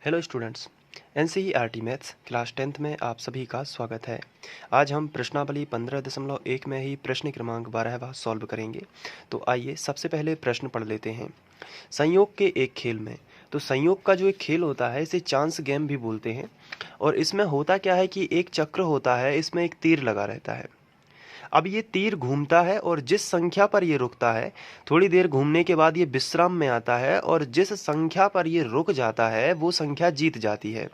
Hello students, NCERT maths class 10th में आप सभी का स्वागत है। आज हम प्रश्नावली 15.1 में ही प्रश्न क्रमांक 12वां सॉल्व करेंगे। तो आइए सबसे पहले प्रश्न पढ़ लेते हैं। संयोग के एक खेल में, तो संयोग का जो एक खेल होता है इसे चांस गेम भी बोलते हैं। और इसमें होता क्या है कि एक चक्र होता है, इसमें एक तीर लगा रहता है। अब ये तीर घूमता है और जिस संख्या पर ये रुकता है, थोड़ी देर घूमने के बाद ये विश्राम में आता है और जिस संख्या पर ये रुक जाता है वो संख्या जीत जाती है।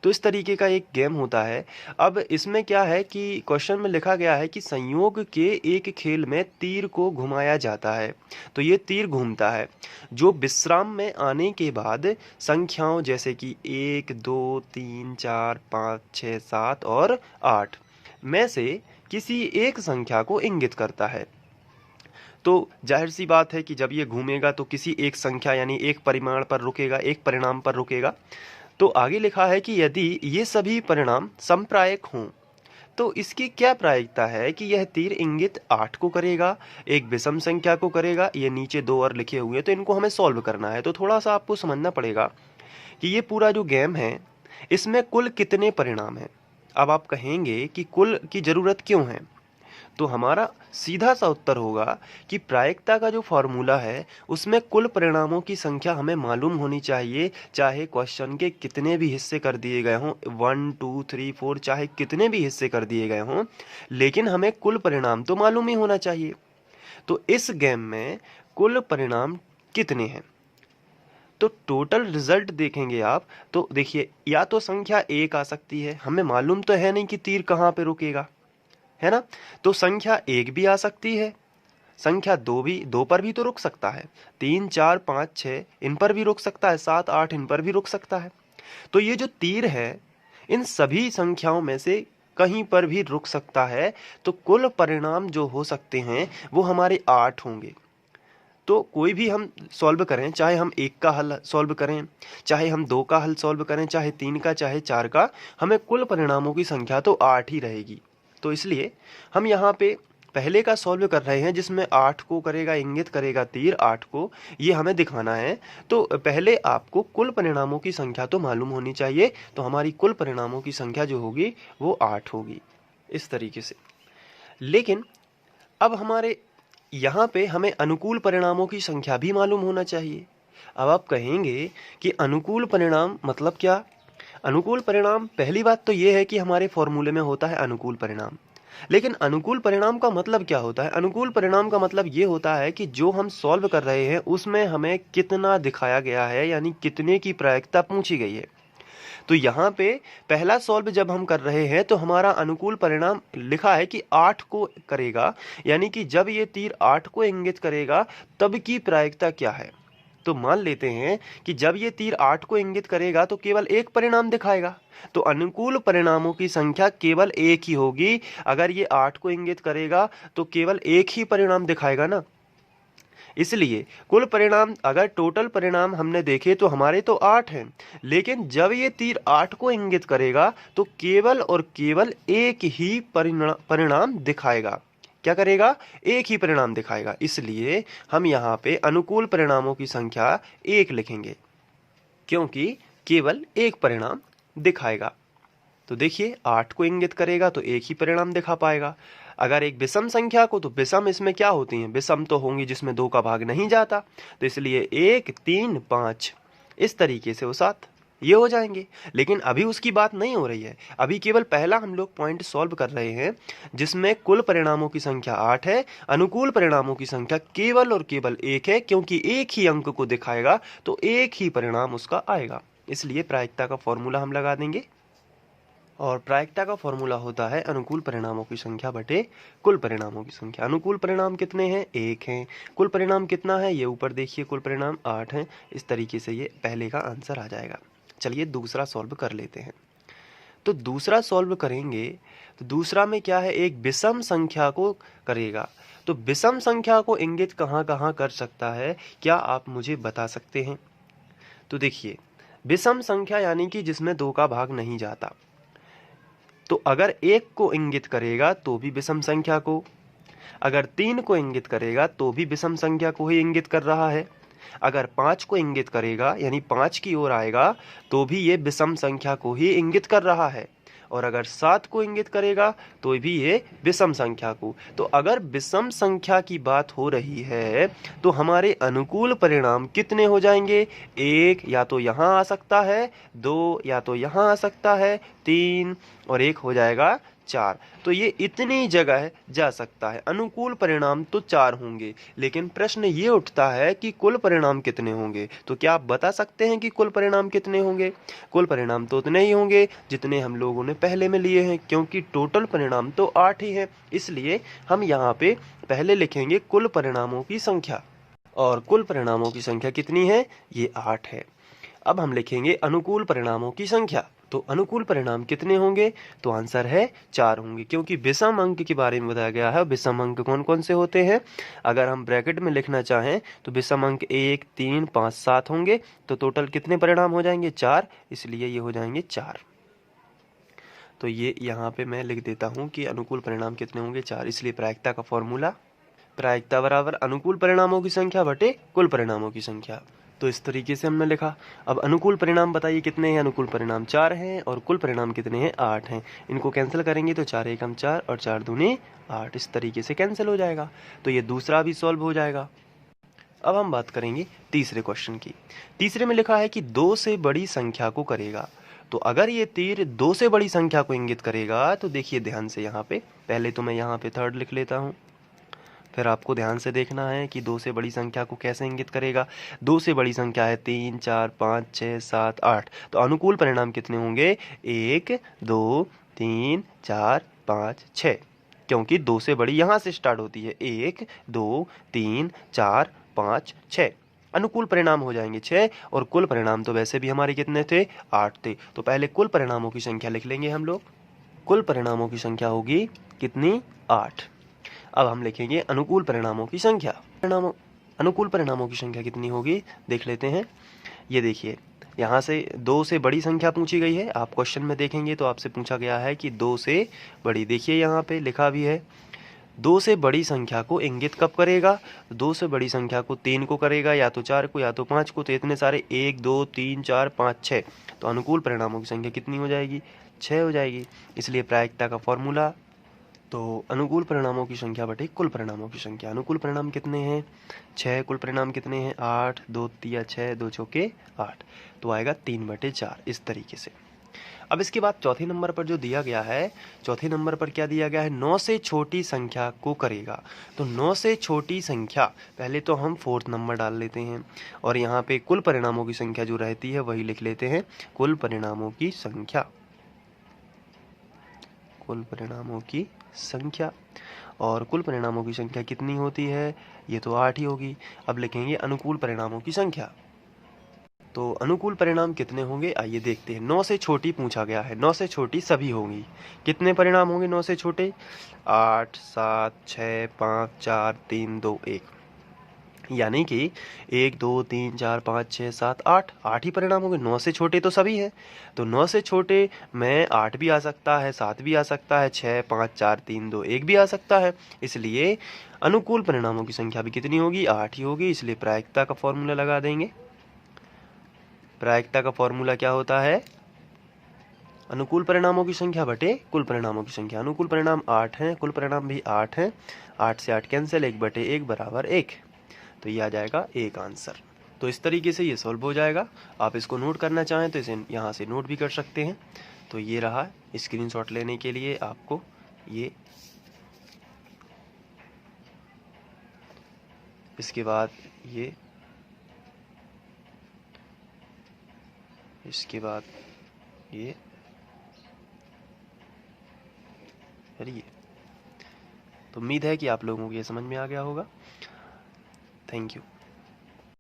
तो इस तरीके का एक गेम होता है। अब इसमें क्या है कि क्वेश्चन में लिखा गया है कि संयोग के एक खेल में तीर को घुमाया जाता है। तो ये तीर घूमता है जो विश्राम में आने के बाद संख्याओं जैसे कि 1, 2, 3, 4, 5, 6, 7 और 8 में से किसी एक संख्या को इंगित करता है। तो जाहिर सी बात है कि जब ये घूमेगा तो किसी एक संख्या यानी एक परिमाण पर रुकेगा, एक परिणाम पर रुकेगा। तो आगे लिखा है कि यदि ये सभी परिणाम समप्रायक हों तो इसकी क्या प्रायिकता है कि यह तीर इंगित 8 को करेगा, एक विषम संख्या को करेगा। ये नीचे दो और लिखे हुए हैं, तो इनको हमें सॉल्व करना है। तो थोड़ा सा आपको समझना पड़ेगा कि ये पूरा जो गेम है इसमें कुल कितने परिणाम हैं। अब आप कहेंगे कि कुल की जरूरत क्यों है, तो हमारा सीधा सा उत्तर होगा कि प्रायिकता का जो फॉर्मूला है उसमें कुल परिणामों की संख्या हमें मालूम होनी चाहिए, चाहे क्वेश्चन के कितने भी हिस्से कर दिए गए हों, 1, 2, 3, 4 चाहे कितने भी हिस्से कर दिए गए हों, लेकिन हमें कुल परिणाम तो मालूम ही होना चाहिए। तो इस गेम में कुल परिणाम कितने हैं, तो टोटल रिजल्ट देखेंगे आप तो देखिए, या तो संख्या 1 आ सकती है, हमें मालूम तो है नहीं कि तीर कहाँ पे रुकेगा, है ना। तो संख्या 1 भी आ सकती है, संख्या 2 पर भी तो रुक सकता है, 3, 4, 5, 6 इन पर भी रुक सकता है, 7, 8 इन पर भी रुक सकता है। तो ये जो तीर है इन सभी संख्याओं में से कहीं पर भी रुक सकता है। तो कुल परिणाम जो हो सकते हैं वो हमारे 8 होंगे। तो कोई भी हम सॉल्व करें, चाहे हम 1 का हल सॉल्व करें, चाहे हम 2 का हल सॉल्व करें, चाहे 3 का, चाहे 4 का, हमें कुल परिणामों की संख्या तो 8 ही रहेगी। तो इसलिए हम यहाँ पे पहले का सॉल्व कर रहे हैं जिसमें 8 को करेगा, इंगित करेगा तीर 8 को, ये हमें दिखाना है। तो पहले आपको कुल परिणामों की संख्या तो मालूम होनी चाहिए। तो हमारी कुल परिणामों की संख्या जो होगी वो 8 होगी, इस तरीके से। लेकिन अब हमारे यहाँ पे हमें अनुकूल परिणामों की संख्या भी मालूम होना चाहिए। अब आप कहेंगे कि अनुकूल परिणाम मतलब क्या। अनुकूल परिणाम, पहली बात तो ये है कि हमारे फॉर्मूले में होता है अनुकूल परिणाम। लेकिन अनुकूल परिणाम का मतलब क्या होता है? अनुकूल परिणाम का मतलब ये होता है कि जो हम सॉल्व कर रहे हैं उसमें हमें कितना दिखाया गया है, यानी कितने की प्रायिकता पूछी गई है। तो यहाँ पे पहला सॉल्व जब हम कर रहे हैं तो हमारा अनुकूल परिणाम लिखा है कि 8 को करेगा, यानी कि जब ये तीर 8 को इंगित करेगा तब की प्रायिकता क्या है। तो मान लेते हैं कि जब ये तीर 8 को इंगित करेगा तो केवल एक परिणाम दिखाएगा। तो अनुकूल परिणामों की संख्या केवल एक ही होगी। अगर ये 8 को इंगित करेगा तो केवल एक ही परिणाम दिखाएगा ना। इसलिए कुल परिणाम, अगर टोटल परिणाम हमने देखे तो हमारे तो 8 हैं, लेकिन जब ये तीर 8 को इंगित करेगा तो केवल और केवल एक ही परिणाम दिखाएगा। क्या करेगा? एक ही परिणाम दिखाएगा। इसलिए हम यहाँ पे अनुकूल परिणामों की संख्या 1 लिखेंगे, क्योंकि केवल एक परिणाम दिखाएगा। तो देखिए 8 को इंगित करेगा तो एक ही परिणाम दिखा पाएगा। अगर एक विषम संख्या को, तो विषम इसमें क्या होती हैं? विषम तो होंगी जिसमें 2 का भाग नहीं जाता। तो इसलिए 1, 3, 5 इस तरीके से वो 7 ये हो जाएंगे। लेकिन अभी उसकी बात नहीं हो रही है, अभी केवल पहला हम लोग पॉइंट सॉल्व कर रहे हैं जिसमें कुल परिणामों की संख्या 8 है, अनुकूल परिणामों की संख्या केवल और केवल 1 है, क्योंकि एक ही अंक को दिखाएगा तो एक ही परिणाम उसका आएगा। इसलिए प्रायिकता का फॉर्मूला हम लगा देंगे, और प्रायिकता का फॉर्मूला होता है अनुकूल परिणामों की संख्या बटे कुल परिणामों की संख्या। अनुकूल परिणाम कितने हैं? 1 हैं। कुल परिणाम कितना है? ये ऊपर देखिए, कुल परिणाम 8 हैं। इस तरीके से ये पहले का आंसर आ जाएगा। चलिए दूसरा सॉल्व कर लेते हैं। तो दूसरा सॉल्व करेंगे तो दूसरा में क्या है? एक विषम संख्या को करेगा। तो विषम संख्या को इंगित कहाँ कहाँ कर सकता है, क्या आप मुझे बता सकते हैं? तो देखिए, विषम संख्या यानी कि जिसमें 2 का भाग नहीं जाता। तो अगर 1 को इंगित करेगा तो भी विषम संख्या को, अगर 3 को इंगित करेगा तो भी विषम संख्या को ही इंगित कर रहा है। अगर 5 को इंगित करेगा यानी 5 की ओर आएगा तो भी ये विषम संख्या को ही इंगित कर रहा है, और अगर 7 को इंगित करेगा तो भी ये विषम संख्या को। तो अगर विषम संख्या की बात हो रही है तो हमारे अनुकूल परिणाम कितने हो जाएंगे? 1 या तो यहाँ आ सकता है, 2 या तो यहाँ आ सकता है, 3 और 1 हो जाएगा 4। तो ये इतनी जगह जा सकता है। अनुकूल परिणाम तो 4 होंगे, लेकिन प्रश्न ये उठता है कि कुल परिणाम कितने होंगे। तो क्या आप बता सकते हैं कि कुल परिणाम कितने होंगे? कुल परिणाम तो उतने ही होंगे जितने हम लोगों ने पहले में लिए हैं, क्योंकि टोटल परिणाम तो 8 ही है। इसलिए हम यहाँ पे पहले लिखेंगे कुल परिणामों की संख्या, और कुल परिणामों की संख्या कितनी है? ये 8 है। अब हम लिखेंगे अनुकूल परिणामों की संख्या। तो अनुकूल परिणाम कितने होंगे? तो आंसर है 4 होंगे, क्योंकि विषम अंक के बारे में बताया गया है। विषम अंक कौन कौन से होते हैं? अगर हम ब्रैकेट में लिखना चाहें तो विषम अंक 1, 3, 5, 7 होंगे। तो टोटल कितने परिणाम हो जाएंगे? 4, इसलिए ये हो जाएंगे 4। तो ये यहाँ पे मैं लिख देता हूँ कि अनुकूल परिणाम कितने होंगे? 4। इसलिए प्रायिकता का फॉर्मूला, प्रायिकता बराबर अनुकूल परिणामों की संख्या बटे कुल परिणामों की संख्या। तो इस तरीके से हमने लिखा। अब अनुकूल परिणाम बताइए कितने हैं? अनुकूल परिणाम 4 हैं, और कुल परिणाम कितने हैं? 8 हैं। इनको कैंसिल करेंगे तो 4 एकम 4 और 4 दूनी 8, इस तरीके से कैंसिल हो जाएगा। तो ये दूसरा भी सॉल्व हो जाएगा। अब हम बात करेंगे तीसरे क्वेश्चन की। तीसरे में लिखा है कि 2 से बड़ी संख्या को करेगा। तो अगर ये तीर 2 से बड़ी संख्या को इंगित करेगा तो देखिए ध्यान से, यहाँ पे पहले तो मैं यहाँ पे 3rd लिख लेता हूँ, फिर आपको ध्यान से देखना है कि 2 से बड़ी संख्या को कैसे इंगित करेगा। 2 से बड़ी संख्या है 3, 4, 5, 6, 7, 8। तो अनुकूल परिणाम कितने होंगे? 1, 2, 3, 4, 5, 6, क्योंकि 2 से बड़ी यहाँ से स्टार्ट होती है। 1, 2, 3, 4, 5, 6। अनुकूल परिणाम हो जाएंगे 6, और कुल परिणाम तो वैसे भी हमारे कितने थे? 8 थे। तो पहले कुल परिणामों की संख्या लिख लेंगे हम लोग। कुल परिणामों की संख्या होगी कितनी? 8। अब हम लिखेंगे अनुकूल परिणामों की संख्या। अनुकूल परिणामों की संख्या कितनी होगी देख लेते हैं। ये देखिए, यहाँ से 2 से बड़ी संख्या पूछी गई है। आप क्वेश्चन में देखेंगे तो आपसे पूछा गया है कि 2 से बड़ी। देखिए यहाँ पे लिखा भी है 2 से बड़ी संख्या को इंगित कब करेगा? 2 से बड़ी संख्या को 3 को करेगा, या तो 4 को, या तो 5 को। तो इतने सारे 1, 2, 3, 4, 5, 6। तो अनुकूल परिणामों की संख्या कितनी हो जाएगी? 6 हो जाएगी। इसलिए प्रायिकता का फॉर्मूला, तो अनुकूल परिणामों की संख्या बटे कुल परिणामों की संख्या। अनुकूल परिणाम कितने हैं? 6। कुल परिणाम कितने हैं? 8। 2 तिया 6, 2 चौके 8। तो आएगा 3/4, इस तरीके से। अब इसके बाद चौथे नंबर पर जो दिया गया है, चौथे नंबर पर क्या दिया गया है? 9 से छोटी संख्या को करेगा। तो 9 से छोटी संख्या, पहले तो हम 4th नंबर डाल लेते हैं, और यहाँ पे कुल परिणामों की संख्या जो रहती है वही लिख लेते हैं। कुल परिणामों की संख्या, कुल परिणामों की संख्या। और कुल परिणामों की संख्या कितनी होती है? ये तो 8 ही होगी। अब लिखेंगे अनुकूल परिणामों की संख्या। तो अनुकूल परिणाम कितने होंगे आइए देखते हैं। 9 से छोटी पूछा गया है, 9 से छोटी सभी होंगी। कितने परिणाम होंगे 9 से छोटे? 8, 7, 6, 5, 4, 3, 2, 1। यानी कि 1, 2, 3, 4, 5, 6, 7, 8, 8 ही परिणाम होंगे। 9 से छोटे तो सभी हैं। तो 9 से छोटे में 8 भी आ सकता है, 7 भी आ सकता है, 6, 5, 4, 3, 2, 1 भी आ सकता है। इसलिए अनुकूल परिणामों की संख्या भी कितनी होगी? 8 ही होगी। इसलिए प्रायिकता का फॉर्मूला लगा देंगे। प्रायिकता का फॉर्मूला क्या होता है? अनुकूल परिणामों की संख्या बटे कुल परिणामों की संख्या। अनुकूल परिणाम 8 हैं, कुल परिणाम भी 8 हैं। 8 से 8 कैंसिल, 1/1 बराबर 1। तो ये आ जाएगा 1 आंसर। तो इस तरीके से ये सॉल्व हो जाएगा। आप इसको नोट करना चाहें तो इसे यहाँ से नोट भी कर सकते हैं। तो ये रहा, स्क्रीनशॉट लेने के लिए आपको ये, इसके बाद ये, इसके बाद ये, ये। तो उम्मीद है कि आप लोगों को ये समझ में आ गया होगा। Thank you.